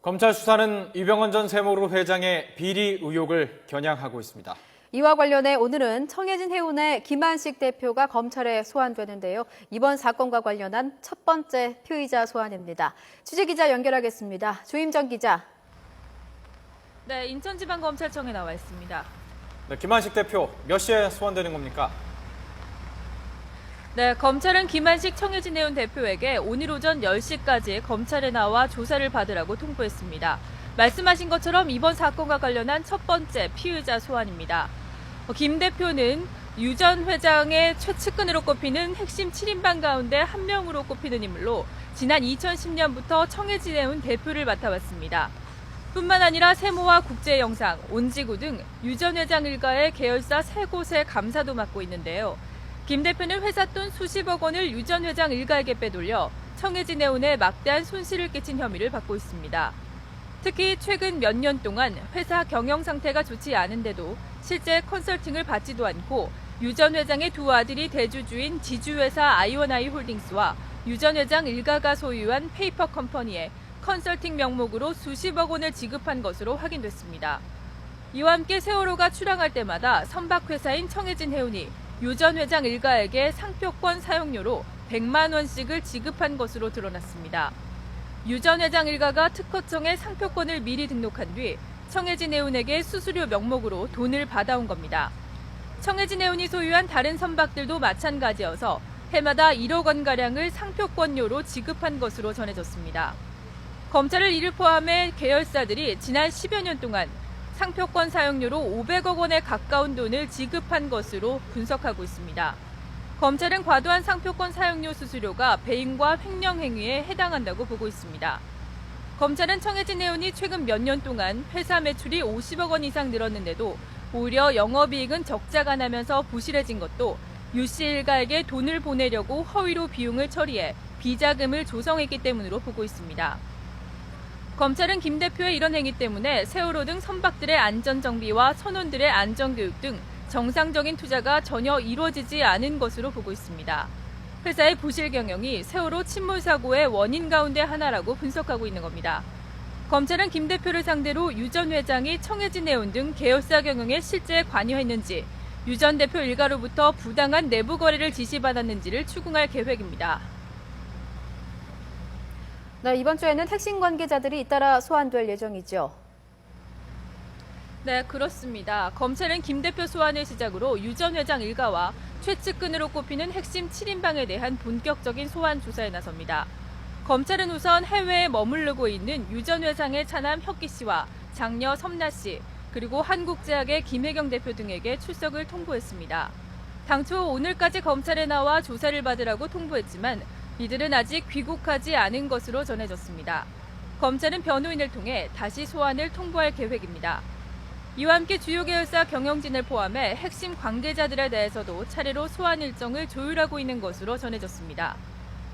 검찰 수사는 이병헌 전 세모로 회장의 비리 의혹을 겨냥하고 있습니다. 이와 관련해 오늘은 청해진 해운의 김한식 대표가 검찰에 소환되는데요. 이번 사건과 관련한 첫 번째 피의자 소환입니다. 취재기자 연결하겠습니다. 조임정 기자. 네, 인천지방검찰청에 나와 있습니다. 네, 김한식 대표 몇 시에 소환되는 겁니까? 네, 검찰은 김한식 청해진 해운 대표에게 오늘 오전 10시까지 검찰에 나와 조사를 받으라고 통보했습니다. 말씀하신 것처럼 이번 사건과 관련한 첫 번째 피의자 소환입니다. 김 대표는 유 전 회장의 최측근으로 꼽히는 핵심 7인방 가운데 한 명으로 꼽히는 인물로 지난 2010년부터 청해진 해운 대표를 맡아왔습니다. 뿐만 아니라 세모와 국제영상, 온지구 등 유 전 회장 일가의 계열사 3곳의 감사도 맡고 있는데요. 김 대표는 회사 돈 수십억 원을 유 전 회장 일가에게 빼돌려 청해진 해운에 막대한 손실을 끼친 혐의를 받고 있습니다. 특히 최근 몇 년 동안 회사 경영 상태가 좋지 않은데도 실제 컨설팅을 받지도 않고 유 전 회장의 두 아들이 대주주인 지주회사 I&I 홀딩스와 유 전 회장 일가가 소유한 페이퍼 컴퍼니에 컨설팅 명목으로 수십억 원을 지급한 것으로 확인됐습니다. 이와 함께 세월호가 출항할 때마다 선박회사인 청해진 해운이 유 전 회장 일가에게 상표권 사용료로 100만 원씩을 지급한 것으로 드러났습니다. 유 전 회장 일가가 특허청에 상표권을 미리 등록한 뒤 청해진 해운에게 수수료 명목으로 돈을 받아온 겁니다. 청해진 해운이 소유한 다른 선박들도 마찬가지여서 해마다 1억 원가량을 상표권료로 지급한 것으로 전해졌습니다. 검찰은 이를 포함해 계열사들이 지난 10여 년 동안 상표권 사용료로 500억 원에 가까운 돈을 지급한 것으로 분석하고 있습니다. 검찰은 과도한 상표권 사용료 수수료가 배임과 횡령 행위에 해당한다고 보고 있습니다. 검찰은 청해진 해운이 최근 몇 년 동안 회사 매출이 50억 원 이상 늘었는데도 오히려 영업이익은 적자가 나면서 부실해진 것도 유 씨 일가에게 돈을 보내려고 허위로 비용을 처리해 비자금을 조성했기 때문으로 보고 있습니다. 검찰은 김 대표의 이런 행위 때문에 세월호 등 선박들의 안전정비와 선원들의 안전교육 등 정상적인 투자가 전혀 이루어지지 않은 것으로 보고 있습니다. 회사의 부실 경영이 세월호 침몰 사고의 원인 가운데 하나라고 분석하고 있는 겁니다. 검찰은 김 대표를 상대로 유 전 회장이 청해진 해운 등 계열사 경영에 실제 관여했는지, 유 전 대표 일가로부터 부당한 내부 거래를 지시받았는지를 추궁할 계획입니다. 네, 이번 주에는 핵심 관계자들이 잇따라 소환될 예정이죠. 네, 그렇습니다. 검찰은 김 대표 소환을 시작으로 유 전 회장 일가와 최측근으로 꼽히는 핵심 7인방에 대한 본격적인 소환 조사에 나섭니다. 검찰은 우선 해외에 머무르고 있는 유 전 회장의 차남 혁기 씨와 장녀 섬나 씨, 그리고 한국제약의 김혜경 대표 등에게 출석을 통보했습니다. 당초 오늘까지 검찰에 나와 조사를 받으라고 통보했지만 이들은 아직 귀국하지 않은 것으로 전해졌습니다. 검찰은 변호인을 통해 다시 소환을 통보할 계획입니다. 이와 함께 주요 계열사 경영진을 포함해 핵심 관계자들에 대해서도 차례로 소환 일정을 조율하고 있는 것으로 전해졌습니다.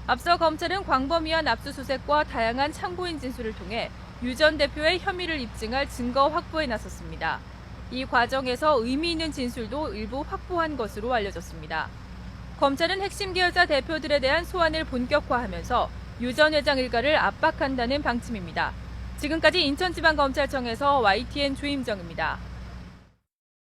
앞서 검찰은 광범위한 압수수색과 다양한 참고인 진술을 통해 유 전 대표의 혐의를 입증할 증거 확보에 나섰습니다. 이 과정에서 의미 있는 진술도 일부 확보한 것으로 알려졌습니다. 검찰은 핵심 계열사 대표들에 대한 소환을 본격화하면서 유 전 회장 일가를 압박한다는 방침입니다. 지금까지 인천지방검찰청에서 YTN 조임정입니다.